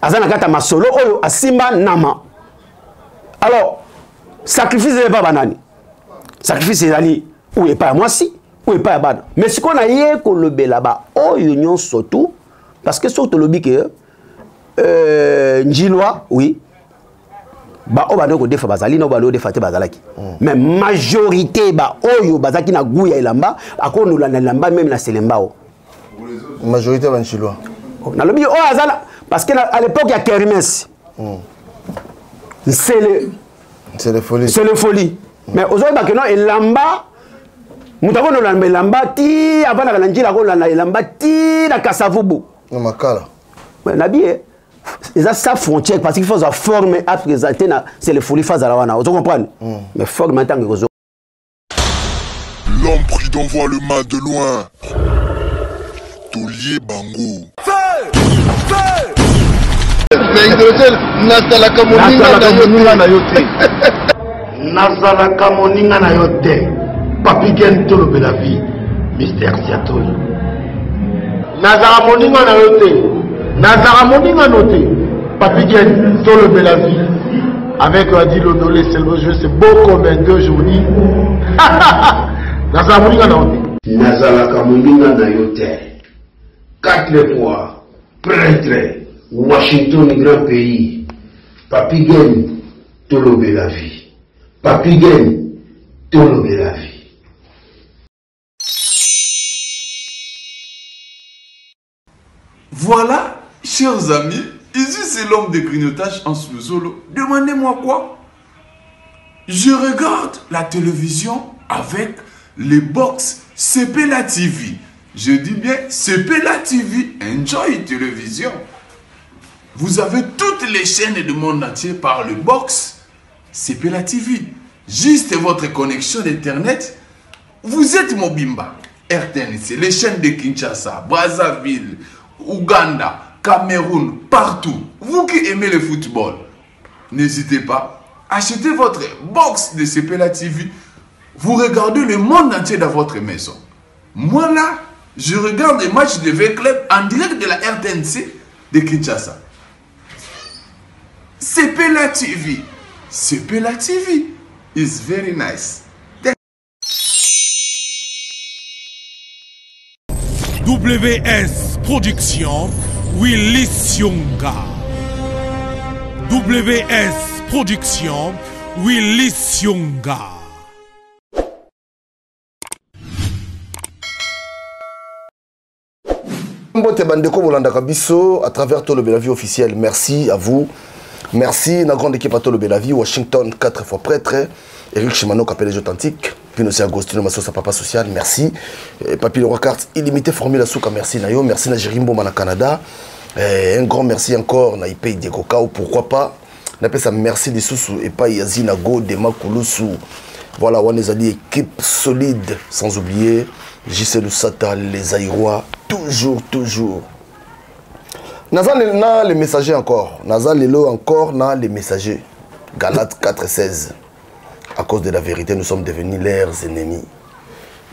Azana kata masolo oyo asimba nama. Alors, sacrifice n'est pas banani. Sacrifice est ali ou est pas moi si ou est pas bad. Mais ce qu'on a yé ko lobé là-bas, oyo nyon surtout parce que surtout lobby que Njilwa, oui. Ba o bano ko defa bazali no bano defa te bazalaki. Mais majorité ba oyo bazaki na guya elamba akono la na lamba même na selemba o. Majorité ba Njilwa. Na lobby o azala parce que à l'époque il y a Kermesse. C'est le folie. C'est le folie. Mais aujourd'hui ba que non elamba mutako no lamba elamba ti abana kana njila ko la elamba ti na kasavubu. Na makala. Ouais na bien. Et ça, sa frontière, parce qu'il faut sa forme à présenter, c'est le folie face à la wana. Vous comprenez? Mais forme maintenant que vous. L'homme prudent voit le mal de loin. Tolier Bango. Mais hydrogène, Nazalaka moninga na yote. Nazalaka moninga na yote. Papi Gen Tolobe la vie. Mystère Seattle. Nazalaka moninga na yote. Nazara moninga noté, Papi Gen, tout le la vie. Avec Adi Lodolé, c'est le jeu, c'est beau comme un deux journées. Nazara moninga noté. Nazara moninga nayote. 4 fois, prêtre, Washington, grand pays. Papi Gen, tout le la vie. Papi Gen, tout le la vie. Voilà. Chers amis, ici c'est l'homme de grignotage en sous-solo. Demandez-moi quoi? Je regarde la télévision avec les box Sepela TV. Je dis bien Sepela TV. Enjoy télévision. Vous avez toutes les chaînes du monde entier par le box Sepela TV. Juste votre connexion d'internet. Vous êtes Mobimba, RTNC, les chaînes de Kinshasa, Brazzaville, Ouganda, Cameroun, partout. Vous qui aimez le football, n'hésitez pas. Achetez votre box de Sepela TV. Vous regardez le monde entier dans votre maison. Moi là, je regarde les matchs de V-Club en direct de la RTNC de Kinshasa. Sepela TV. Sepela TV is very nice. WS Production, Willy Sionga. WS Production, Willy Sionga. Mbote bandeko bolandaka biso à travers Tolo Belavie officiel. Merci à vous. Merci la grande équipe à Tolo Belavie, Washington 4 fois prêtre, Eric Chimano Capelé authentique, Pinochet Agostino Massosa Papa Social, merci. Papi Leroy Carte illimité Formule Souka, merci Nayo, merci Najirimbo Mana Canada. Un grand merci encore na Ipei Diekoka ou pourquoi pas. N'appelle ça merci des sous et pas Yazina Go Dema Koulousou. Voilà, on est allé équipe solide sans oublier JC Lusata, les Aïrois, toujours. Naza na les messagers encore. Naza Lelo encore na les messagers. Galates 4:16. À cause de la vérité, nous sommes devenus leurs ennemis.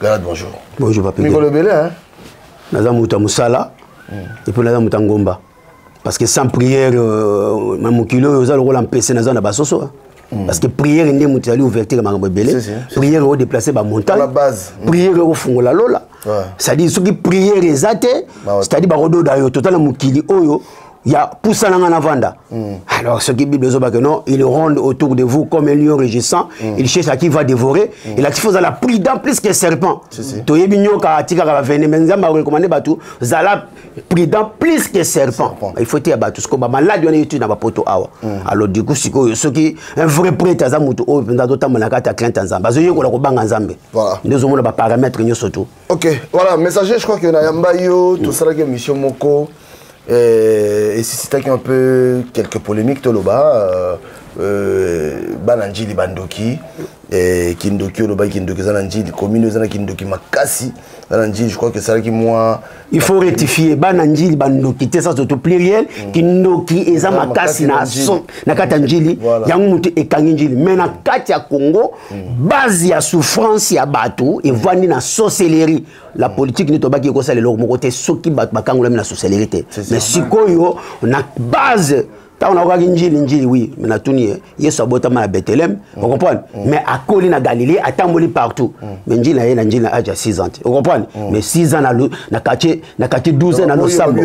Galate, bonjour. Bonjour, Papi. Mikolo Belé, hein? Naza Mouta Moussala. Et puis Naza Mouta Ngomba. Parce que sans prière, même kilo, vous avez le rôle en PC, Naza na basoso. Parce que prière, il y a une ouverture de belé. Prière, il déplacer la montagne. La base. Prière, il faut la lola. C'est-à-dire, ceux qui prière, c'est-à-dire, il total mukili oyo. Il y a poussé en avant. Alors, ce qui Bible dit que non, ils rondent autour de vous comme un lion rugissant. Ils cherchent à qui va dévorer. Et là, il faut la prudent plus que serpent. Tu es mignon quand tu vas venir, mais nous recommandé batou. Zala prudent plus que serpent. Il faut dire batou. Ce que malade on est étudié dans la poto awa. Alors du coup, ce qui un vrai prêtre à zamuto, oh, pendant d'autres temps, on a qu'à craindre en Zambie. Parce que yo la robang en Zambie. Voilà. Nous avons le paramètre nous surtout. Ok, voilà, messager, je crois que Nayamba yo, tout ça là que mission Moko. Et si c'était un peu quelques polémiques, Toloba, Bananjili Bandoki, Kindoki, Oloba Kindoki, Zananjili, commune Zananjili Makasi, Zananjili, je crois que c'est là qui moi. Il faut rectifier, Bananjili Bandoki, c'est ça surtout pluriel, Kindoki et Zamakasi na Katanjili, Yamutu et Kanginjili, mais na Katia Congo, base ya souffrance ya bateau et vandi na sorcellerie. la politique ni tobaki ko sala le côté soki bakangola na socialité mais sikoyo na base ta on a njili oui mais na tuni yeso abota ma Bethléem vous comprenez mais à Coli na Galilée atamboli partout mais njili na njili na âge 6 ans vous comprenez mais 6 ans na quartier 12 ans na Losambo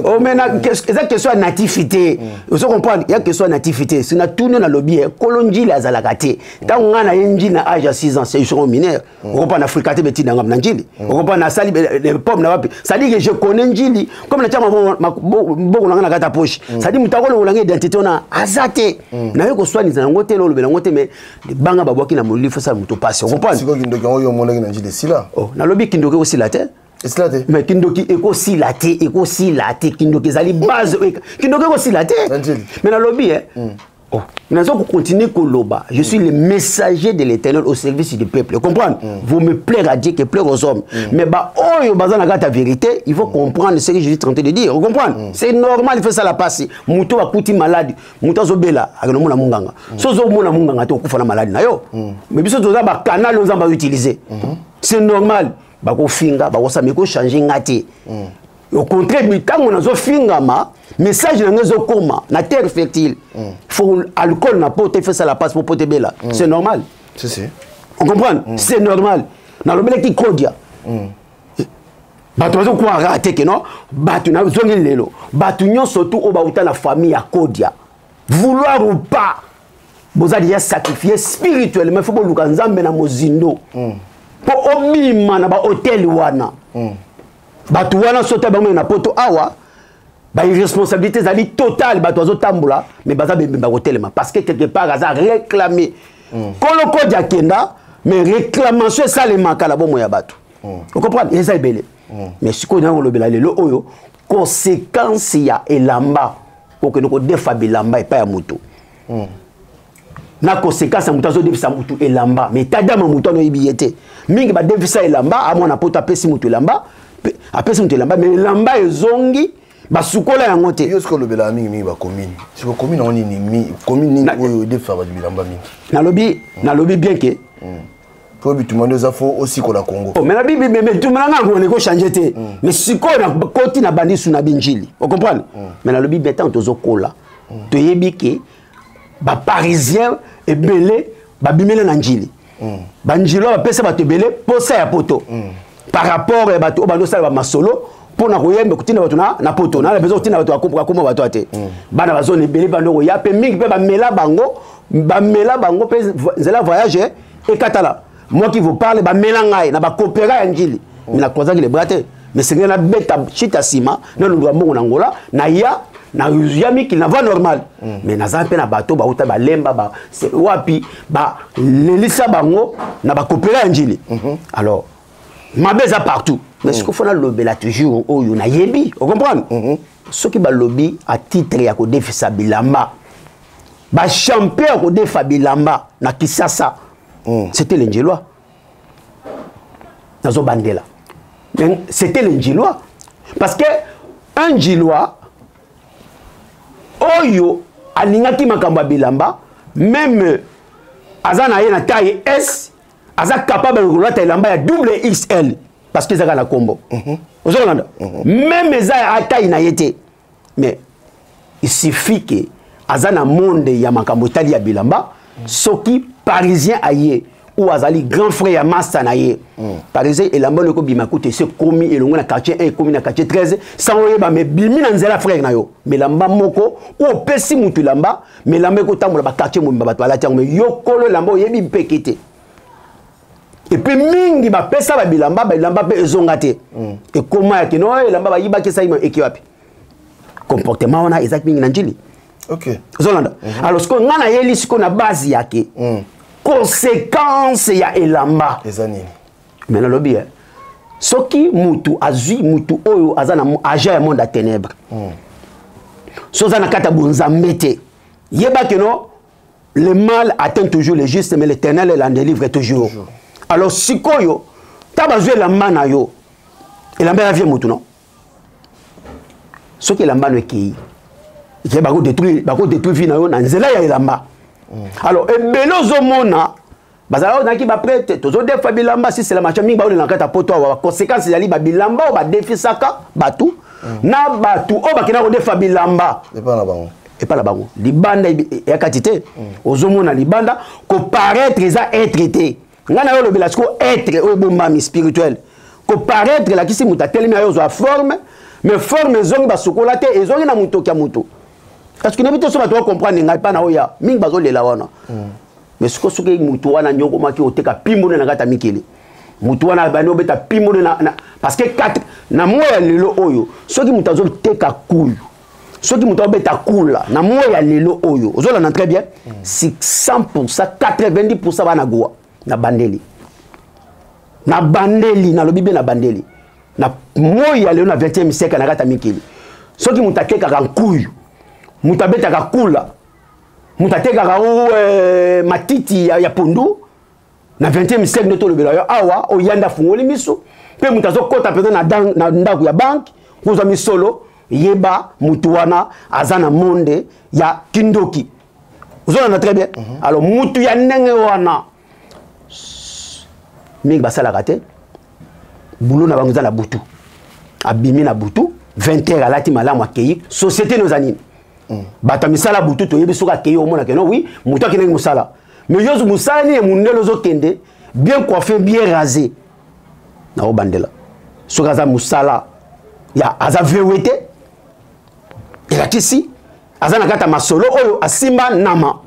oh mais na que soit nativité vous comprenez il y a que soit nativité c'est na tuni na lobby kolonjili azalakate ta ngana njili na âge 6 ans c'est sur mineur vous comprenez africaté beti na ngam njili vous comprenez na sali les pommes na wapi ça dit que je connais njili comme na chama boko na kata poche ça dit mutakolo ulanga identité na azate na yoko swani za ngote lolo bela ngote mais banga babwaki na molifu sa muto passe vous comprenez siko kindoki oyo monaki na njili sila oh na lobi kindoki aussi la terre Eslate. Mais kindoki eko si laté kindoki zali base kindoki eko si laté mais na lobi oh nous allons continuer koloba je suis le messager de l'Éternel au service du peuple comprendre vous me plaire à Dieu que plaire aux hommes mais bah oyo bazana kata vérité il faut comprendre ce que je suis en train de dire vous comprenez c'est normal il faut ça la passer muto akuti malade muto zobela akono mona munganga sozo mona munganga to kufa na malade na yo mais biso toza ba canal on va utiliser c'est normal bako finga bako sameko changer ngati au contraire mitango nazo fingama message na ngezo koma na terre fertile faut alcool na pote fait ça la passe pour pote bela c'est normal si on comprend c'est normal na lobele ki kodia batu bazo kwa raté que non batu na zongi lelo batu nyon surtout o bauta la famille à kodia vouloir ou pas boza déjà sacrifier spirituellement il faut que luka nzambe na mozindo pour omima na ba hôtel wana batu wana sota bango na poto awa ba irresponsabilité zali totale batu azo tambola mais baza bemba hotelema parce que quelque part aza réclamer kolo kodia kenda mais réclamation ça les makala bomo ya batu vous comprenez ça ebele mais siko na lobela lelo oyo conséquence ya elamba ko ko defa bilamba e pa ya mutu na conséquence ya mutu azo defisa mutu elamba mais tadama mutu no ibiyete mingi ba defisa elamba amona poto apesi mutu elamba apesi mutu elamba mais elamba ezongi basukola yango te yo siko lobela mingi ba commune siko commune on ni commune ni oyo defa ba bilamba mingi na lobi bien que pour bitu mando za fo aussi ko la Congo mais na bibi mais tout maintenant on ko changer te mais siko na koti na bandi suna binjili vous comprenez mais na lobi betant tozo kola to yebi ke ba parisien ebele ba bimela na njili banjilo ba pesa ba tebele posa ya poto par rapport à bato bando sala ba masolo pour na koyembe kutina bato na poto na besoin kutina bato akopa kuma bato ate bana bazone ebele bando ko ya pe mingi pe ba mela bango pe zela voyage et katala moi qui vous parle ba melangai na ba coopérer ya njili na koza ki le brate mais c'est na beta chita sima na lwa mbongo na ngola na ya na yami qui na va normal mais na zampe na bato ba uta ba lemba ba wapi ba lelisa bango na ba coopérer ya njili alors mabeza partout mais ce qu'il faut na lobela toujours oyo na yebi vous comprenez ce qui ba lobby à titre ya ko defisa bilamba ba champion ko defa bilamba na Kisasa c'était l'Indjilois nazo bandela c'était l'Indjilois parce que un Ndjilois oyo alingaki makambo bilamba même azana na taille S aza capable de rouler bilamba ya double XL parce que zaka na combo vous entendez même eza à taille na yete mais il suffit que azana monde ya makambo tali ya bilamba soki parisien aye ou azali grand frère ya master na ye parisien elamba leko bimakute se komi elongo na quartier 1 komi na quartier 13 sans oyeba mais bimi na nzela frère na yo melamba moko ou pesi mutu lamba melamba ko tambola ba quartier mo bato ala tiango mais yokolo lamba oyebi mpekete et puis mingi ba pesa ba bilamba pe ezongate et comment ya kino elamba ba yiba ke sa ima ekiwapi comportement wana exact mingi na njili. Ok. Zolanda. Alors ce qu'on a yeli ce qu'on a base yake. Conséquence ya elamba. Les années. Mais na lobby soki mutu azui mutu oyo azana aja ya monde à ténèbres. Sozana kata bonzambe te. Yeba que non le mal atteint toujours le juste mais l'Éternel l'en délivre toujours. Alors sikoyo tabazwe lamba na yo. Elamba ya vie mutu non. Soki lamba no ki il va détruire vie na yo na nzela ya elamba. Alors ebelo zo mona bazala on qui ba prête tozo des fois bilamba si c'est la machin mingi ba on l'enkata poto wa conséquence ya li ba bilamba o ba défi saka batu na batu o ba kina ko defa bilamba et pas la bango libanda ya katité ozomona libanda ko paraître ça être été ngana yo lobela siko être o bombami spirituel ko paraître la kisi muta telemi ayo zo forme mais forme zongi ba sokola te ezongi na muto kya muto parce que n'habite so ba to comprendre ngai pa na oya mingi bazo lela wana mais siko soki muto wana nyoko maki oteka pimbo na ngata mikili muto wana bani obeta pimbo na parce que 4 na moya lelo oyo soki muto azo teka kuyu soki muto obeta kula na moya lelo oyo ozola na très bien 100% 90% bana goa na bandeli na lobibe na bandeli na moya lelo na 20e siècle na ngata mikili soki muto ateka kankuyu muto abeta kula mutateka matiti ya pondu na 20e siècle noto lobela yo awa oyanda fungoli miso pe mutazo kota pena na ndaku ya bank kuza misolo yeba mutu wana azana monde ya kindoki uzona na très bien alors mutu ya ndenge wana mingi basala kate boulot na bango za na butu abimi na butu 20h alati malamu akei société nos anime bata misala butu to yebi soka keyo mona ke non oui muto akene musala mais yozo musala ni mundelo zo kende bien coiffé bien rasé na obandela soka za musala ya aza vewete ela tisi aza na kata masolo oyo asimba nama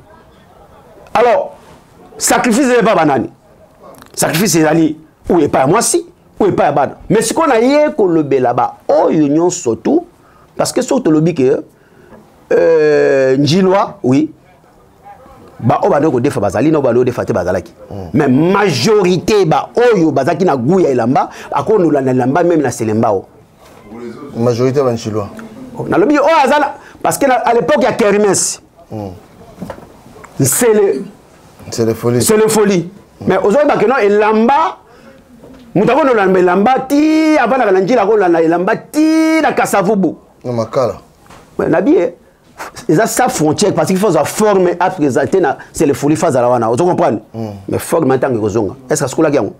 alors sacrifice n'est pas banani sacrifice ezali ou est pas moi si ou est pas bana mais ce qu'on a yé ko lobela ba oyo nyon surtout parce que surtout lobi que Njilwa, oui. Ba o bano ko defa bazali no bano defa te bazalaki. Mais majorité ba oyo bazaki na guya elamba akono la lamba même na selemba o. Majorité ba Njilwa. Na lobi o azala parce que à l'époque il y a Kermesse. C'est le folie. C'est le folie. Mais aujourd'hui ba que non elamba mutako no lamba ti avana na njila ko la elamba ti na kasavubu. Na makala. Mais nabi ils ont sa frontière parce qu'il faut sa forme à présenter c'est le folie phase à la wana vous comprenez mais forme en tant que zonga est-ce que skola yango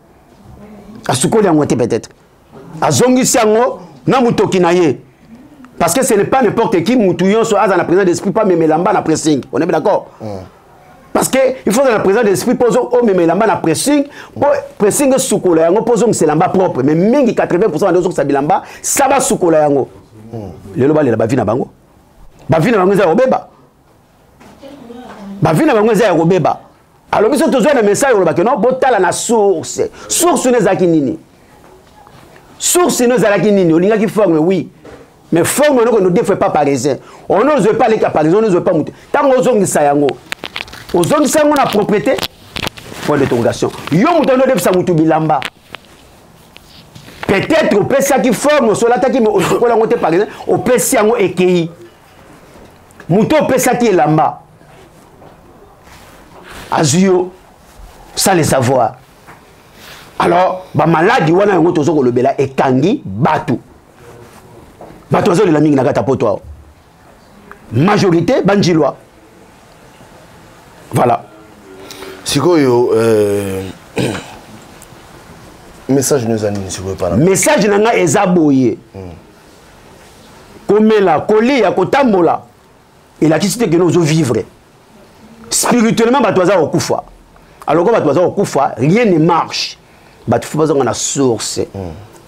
a skola yango peut-être a zongi siango na mutoki na ye parce que ce n'est pas n'importe qui mutuyon so à la présence d'esprit pas même lamba na pressing on est d'accord parce que il faut dans la présence d'esprit poso o même lamba na pressing pour pressing sukola yango poso c'est lamba propre mais mingi 80% de ça bilamba ça va sukola yango lelo ba lela ba vi na bango bavina bango za robeba bavina bango za robeba alors biso tozwa na message loba que non botala na source ne zaki nini source ne zaki nini olinga ki forme oui mais forme no ko ne défait pas parisien on n'ose pas les cas parisien on n'ose pas monter tant ozongisa yango na propriété point d'interrogation yo muto no defisa mutu bilamba peut-être au pesa qui forme sur la taki mais au chocolat ngote parisien au pesa yango ekei Mouto pesaki elamba Azio sans le savoir alors ba maladi wana yango tozo ko lobela ekangi batu zo le mingi na kata poto majorité banjilwa voilà sikoyo message nous anime sikoyo para message nanga ezaboye komela kolia kotambola et la question que nous devons vivre spirituellement batoza okufa alors quand batoza okufa rien ne marche batu faut pas on a source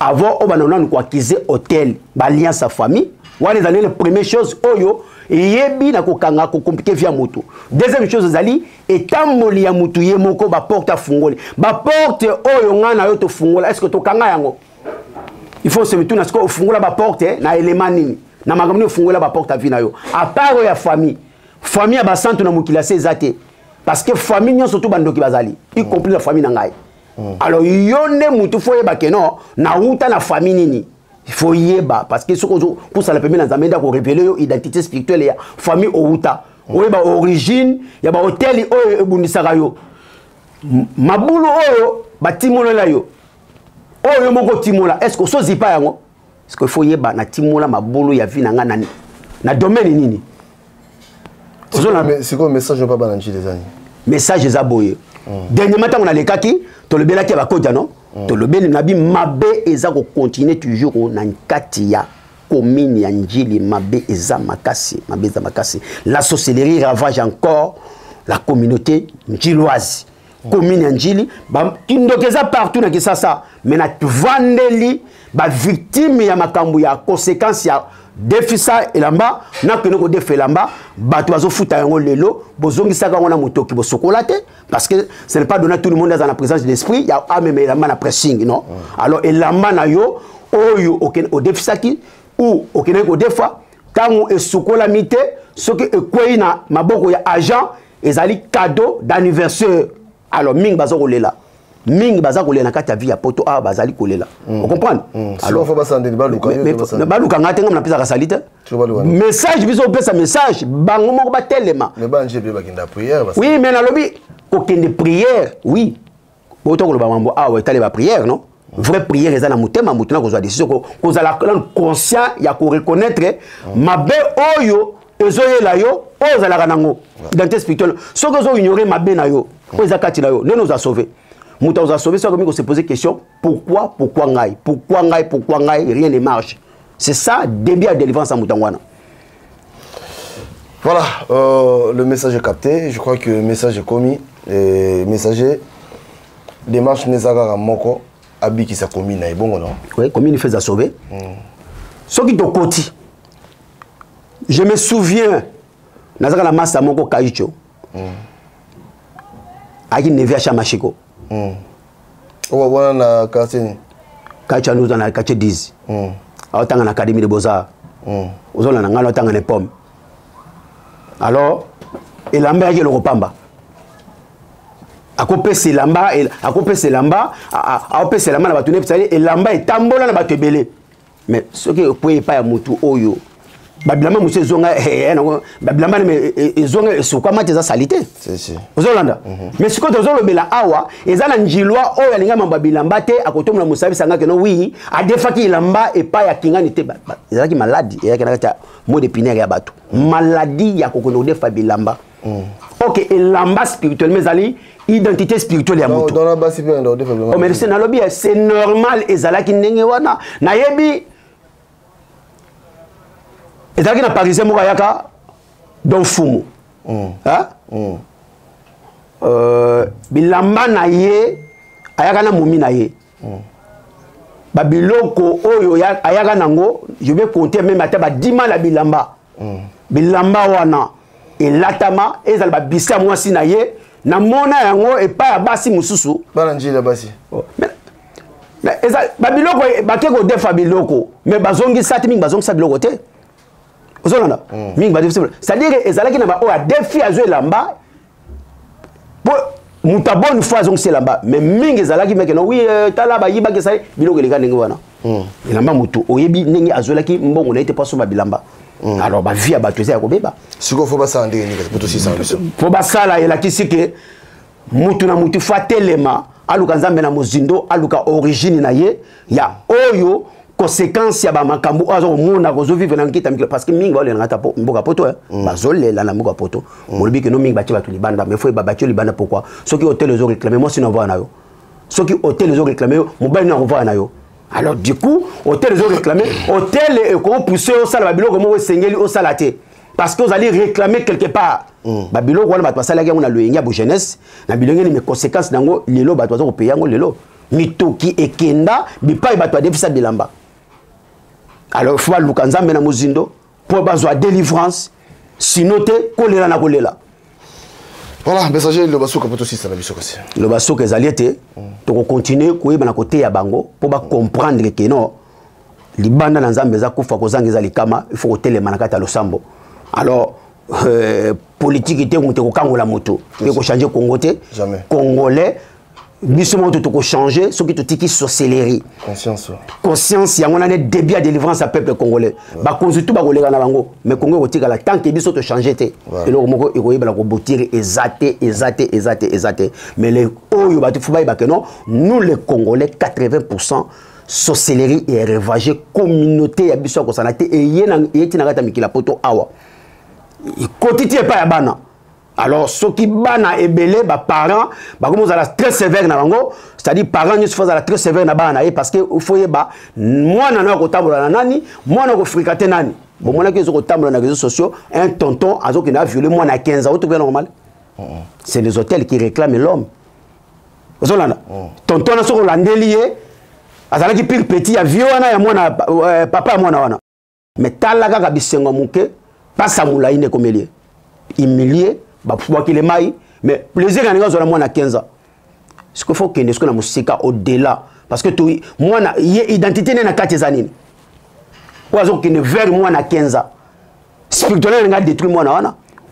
avant on va nous quoi acquiser hôtel alliance à famille on les années les première chose oyo yebi na kokanga ko compliquer via moto deuxième chose zali etamboli ya mutu ye moko ba porte afungoli ba porte oyo ngana yo to fungola est-ce que to kanga yango il faut se mettre na ko fungola ba porte na élément nini na makambo ni fungola ba porte vina yo à part ya famille ya ba centre na mukila sezate parce que famille nyo surtout bandoki bazali y compris la famille na ngai alors yone mutu faut yeba que non na uta na famille nini il faut yeba parce que pour ça la première dans zamenda ko révéler yo identité spirituelle ya famille outa oyeba origine ya ba hôtel oyo ebundisaka yo mabulu oyo batimola la yo oyo moko timola est-ce que so zipa yango est-ce que faut yeba na timola mabulu ya vie na na domaine nini mais c'est quoi message pas bananchi des années message eza boye dernièrement tant on a les kaki to le belaki ba kota non to le bel nabi mabe eza ko continuer toujours na nkati ya commune ya Njili mabe eza makasi la sorcellerie ravage encore la communauté njiloise commune ya Njili ba kindokeza partout na kisasa mais na vandeli ba victime ya makambu ya conséquence ya defisa elamba na kenoko defa elamba bato bazo futa yango lelo bozongi saka ngona motoki bosokolate parce que ce n'est pas donné à tout le monde dans la présence de l'esprit il y a même elamba na pressing non alors elamba na yo oyo o defisa ki ou okeneko defa tango esokola mite soki ekwei na maboko ya agent ezali cadeau d'anniversaire alors ming bazo kolela mingi baza kolela kati ya vie ya poto a bazali kolela on comprend alors faut basande baluka baluka ngatenga na pesa ka salite message biso pesa message bango moko ba telema mais ba nje pe bakinda prière oui mais na lobi kokende prière oui poto ko loba mambo a wa tale ba prière non vraie prière eza na mutema mutuna ko zwa décision ko za la conscient ya ko reconnaître mabe oyo ezoyela yo ozala kanango identité spirituelle soko zo ignorer mabe na yo oza kati na yo ne nous a sauvé. Mouta nous a sauvé, ça comme se poser question pourquoi ngaï, rien ne marche. C'est ça début à délivrance à Moutangwana. Voilà, le message est capté. Je crois que le message est commis. Le messager démarche Nezagara Moko Abi qui s'est commis na bon non. Oui, comme il fait à sauver. Ce qui te côté. Je me souviens Nazagara Massa Moko Kaicho. Agi Nevia Chamachiko. On na quartier Kacha nous dans la quartier 10. Autant en académie de Beaux-Arts. Aux on a ngalo tanga les pommes. Alors et lamba qui le repamba. A couper c'est lamba et a couper c'est lamba a couper c'est lamba na batune et lamba et tambola na batebele. Mais ce que vous pouvez pas ya mutu oyo. Babilamba monsieur zonga babilamba mais zonga soka mate za salité c'est ozolanda mais ce que tozolo bela awa ezala njilwa oyo alinga mababilamba te akotomula musabi sanga que no oui a defaki lamba et pas ya kingani te ezalaki maladie ya kana mot de pinaire ya bato maladie ya kokono defa bilamba OK et lamba spirituel mais ali identité spirituelle ya mutu dans la base bien dans defa bilamba oh mais c'est na lobby c'est normal ezalaki ndenge wana na yebi et là, il y a un Parisien qui a un fumo. Bilamba na ye, ayaka na mumi na ye. Babiloko oyo ayaka nango, je vais compter même à 10 mal à bilamba. Bilamba wana elatama ezal ba bisa mwasi na ye, na mona yango et pas basi mususu. Balanji la basi. Mais ezal babiloko bakeko defa biloko, mais bazongi sati mingi bazongi sa biloko te. C'est-à-dire que ezalaki na ba o a défi azo elamba po muta bonne fois donc c'est là-bas mais mingi ezalaki meke no oui tala ba yiba ke sai biloko leka ndenge wana elamba mutu oyebi ndenge azolaki mbongo na ete paso ba bilamba alors ba vie ba toza ya kobeba siko faut ba sande ni ka poto 600 faut ba sala elaki sike mutu na mutu fa telema aluka nzambe na mozindo aluka origine na ye ya oyo conséquence ya ba makambu azo mona ko zo vivre na nkita mikila parce que mingi ba le ngata po mboka poto bazole la na mboka poto molobi ke no mingi ba ti ba to libanda mais faut ba ba ti libanda pourquoi ceux qui hôtel les ont réclamé moi si na voix na yo ceux qui hôtel les ont réclamé mobile na voix na yo alors du coup hôtel les ont réclamé hôtel et ko pousser au sala biloko mo sengeli au salaté parce que vous allez réclamer quelque part ba biloko wana ba to sala yango na loyenga bo jeunesse na bilongi ni mes conséquences nango lelo ba to zo payer yango lelo mitoki ekenda bipai ba to defisa bilamba. Alors il faut que Lukanzambe na mozindo pour besoin délivrance sinon te kolela na kolela. Voilà, messager le basuka poto 6 na biso kasi. Le basuka ezaliete to continuer koyeba na côté ya bango pour ba comprendre que non libanda na nzambe za kufa kozanga za likama il faut kotelema na kata losambo. Alors politique était on te kokangola moto et ko changer Congo te congolais biso moto to ko changer ce qui te tiki sorcellerie conscience ya ngona ne début à délivrance à peuple congolais ba konzutu ba kolega na bango mais Congo ko tika la tant que biso to changer te et le moko e ko yeba la ko botir exaté mais les oyo ba tu fuba ba que non nous les congolais 80% sorcellerie et ravagé communauté ya biso ko sanate et yena yeti na kata mikila poto awa kotiti e pa ya bana Alors, ceux qui bana ebele, parents, comme vous avez très sévère na bango, c'est-à-dire parents ne sont pas très sévère na bana parce que il faut yeba moi na ko tambola na nani, moi na ko fréquenter nani. Bon moi na ko tambola na réseaux sociaux, un tonton azo qui na violé moi na 15 ans, tout bien normal. C'est les hôtels qui réclament l'homme. Vous avez tonton na so ko landelier, azala ki pire petit ya vieux wana ya moi na papa moi na wana. Mais talaga ka bisengo muke, pas samula ine komelie. Humilié mais plaisir à nous moins à 15 ans. Ce qu'il faut que nous soyons au-delà. Parce que moi, identité n'est pas 4 années. Ou qui ne vers moi à 15 ans. Spirituellement, on détruit moi.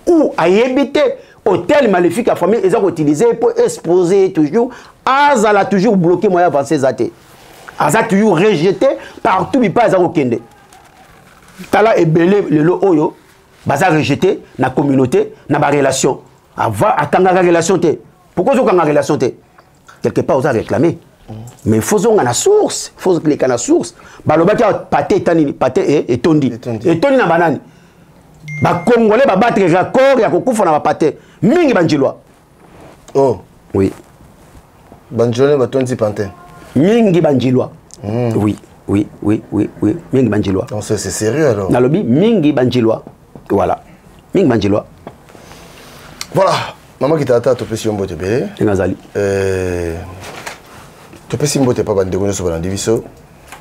Ou à éviter hôtel maléfique à famille, ils ont utilisé pour exposer toujours. Azala toujours bloqué moi avant ces athées. Azala toujours rejeté partout, mais pas au Kende. Tala est belé le lot oyo. Baza rejeté na communauté, na ba relation. Avant à kanga relation té. Pourquoi zo kanga relation té? Quelque part on a réclamé. Mais il faut zo na source, il faut cliquer na source. Ba loba ka paté tani, paté et tondi. Et tondi na banani. Ba congolais ba battre raccord ya kokufa na ba paté. Mingi banjilwa. Oh, oui. Banjilwa ba tondi panté. Mingi banjilwa. Oui. Oui. Mingi banjilwa. Donc c'est sérieux alors. Na lobi mingi banjilwa. Voilà. Mingi banjilwa. Voilà. Maman qui t'a atteint, tu peux si on botte bien. Tu peux si on botte pas bande de sur la division.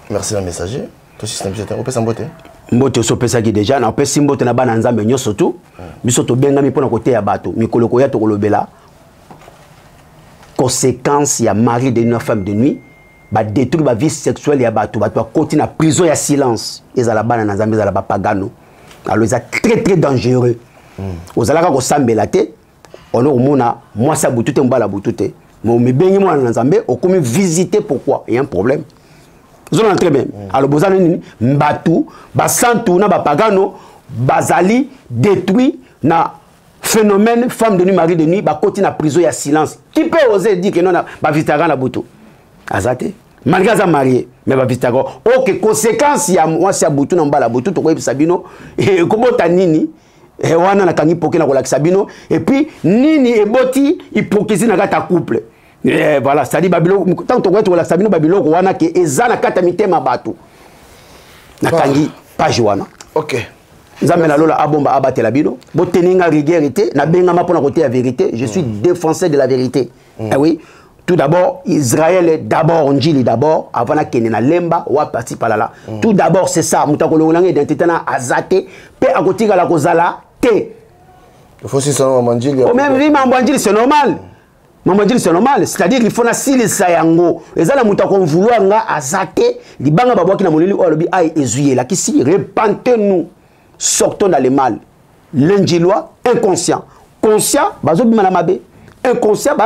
Merci le messager. Toi si c'est un petit on peut s'en botter. Mbote so pesa ki déjà na pesi mbote na bana nzambe nyoso tu. Biso to benga mi pona côté ya bato. Mikolo ko ya to kolobela. Conséquence ya mari de une femme de nuit. Ba détruire ba vie sexuelle ya bato. Bato continuer na prison ya silence. Ezala bana nzambe ezala ba pagano. Alors c'est très très dangereux. Aux alaka ko sambela te. On a moi ça boutute mbala boutute. Mais me bengi moi na nzambe o komi visiter pourquoi? Il y a un problème. Vous avez très bien. Alors vous allez mbatu ba santu na ba pagano bazali détruit na phénomène femme de nuit mari de nuit ba continue na prison ya silence. Qui peut oser dire que non ba visitaga na butu? Azate. Malgré ça marié, mais va visiter encore. Ok, conséquence ya moi si abutu na mbala butu to ko sabino et comment ta nini et wana na kangi poké na ko la sabino et puis nini et boti hypocrisie na kata couple. Et voilà, ça dit babilo tant to ko la sabino babilo wana ke eza na kata mitema batu. Na kangi page wana. OK. Nzambe na lola abomba abatela bino, bo teninga rigueur na benga ma pona côté la vérité, je suis défenseur de la vérité. Eh oui. Tout d'abord, Israël est d'abord, on dit d'abord, avant qu'il na lemba, ou parti par là. Tout d'abord, c'est ça. Moutakolo langue identité na azate, pe akoti la kozala te. Il faut aussi ça mamandjili. Oh même oui, mamandjili c'est normal. Mamandjili c'est normal, c'est-à-dire qu'il faut na sili sayango. Ezala mutakon vouloir nga azate, libanga babwa ki na molili o lobi ay ezuye la kisi repentez-nous. Sortons dans le mal. L'indjilois inconscient. Conscient, bazo bima na mabe. Inconscient, il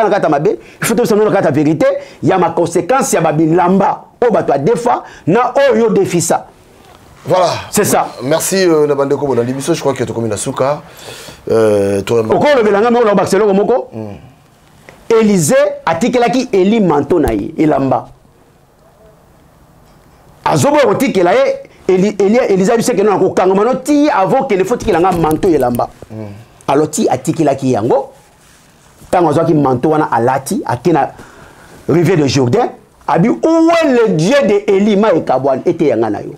faut que la vérité, il y a ma conséquence, il y a ma bilamba, oh bah toi défa, na oh yo défi ça. Voilà. C'est ça. Merci Nabandeko Bona Libiso, je crois que tu as commis la souka. Pourquoi le belanga mais on Barcelone moko? Élysée atikelaki Eli manto na ye, elamba. Azobo otikela ye Élysée bi seke na ko kangama ti avant que le faut tikelanga manto elamba. Alors ti atikelaki yango. Quand on a qui manteau à Lati, à qui na rivière de Jourdain, a dit où est le Dieu de Élie, Maïkabouani était yanganayo.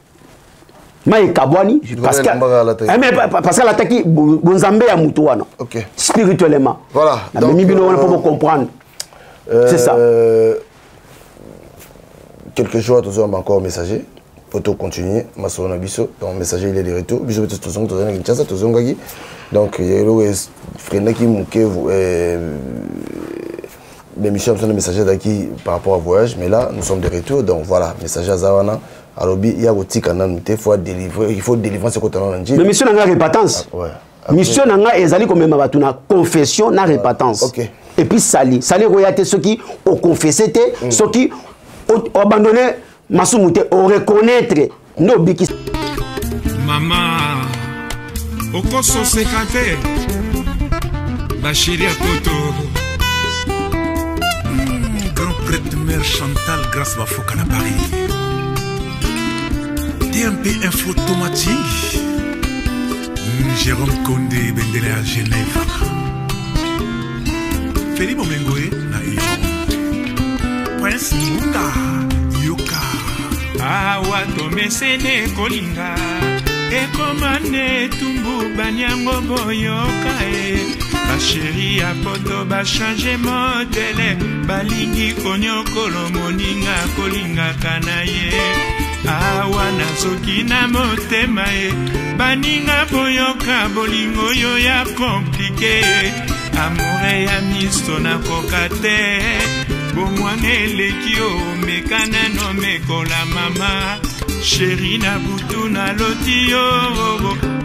Maïkabouani, parce que l'attaque, Bonzambé a Moutouana. Spirituellement. Voilà. Donc, on peut comprendre. C'est ça. Quelques jours, nous avons encore messager. Pour continuer, ma soeur Bisso, donc messager il est de retour. Bisso, tu as donc il y a eu freiner qui mouquait l'émission de messager d'acquis par rapport au voyage, mais là nous sommes de retour, donc voilà, messager Zawana, alors il y a aussi quand même il faut délivrer ce qu'on a dit. Mais mission n'a répétance. Mission n'a ezali comme même batuna confession n'a répétance. Et puis sali royauté ceux qui ont confessé ceux qui ont abandonné Masumute on reconnaître nos biki. Maman, au coso secate, la chérie à Toto. Grand prêtre mère Chantal grâce à Foucault à Paris. DMP Info automatique. Jérôme Condé, Bendele à Genève. Feli Momengoe na Iran. Prince Muka Yoka. Awa tomesene kolinga. Ekomane tumbu banyango boyoka e. Basheri ya poto ba change modele. Balingi konyokolo moninga kolinga kanaye. Awa nazoki na motema e. Baninga boyoka bolingo yo ya komplike. Amore ya misto na kokate. Bomwane lekio mekana no mekola mama. Chéri na butu na lotio.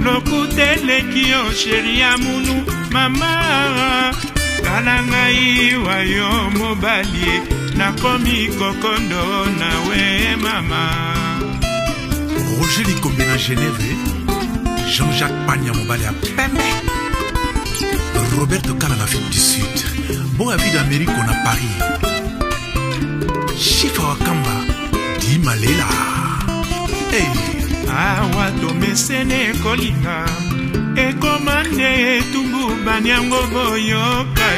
Lokute lekio chéri ya munu mama. Kalanga iwa yo mobalie. Nakomi kokondo na we mama. Roger Likombe na Genève. Jean-Jacques Pagna Mobale à Pembe. Roberto Kala en Afrique du Sud. Bon avis d'Amérique on a Paris. Chifa Wakamba Di Malela. Hey. Awa tomesene kolinga. Ekomane tumbu banyango boyoka.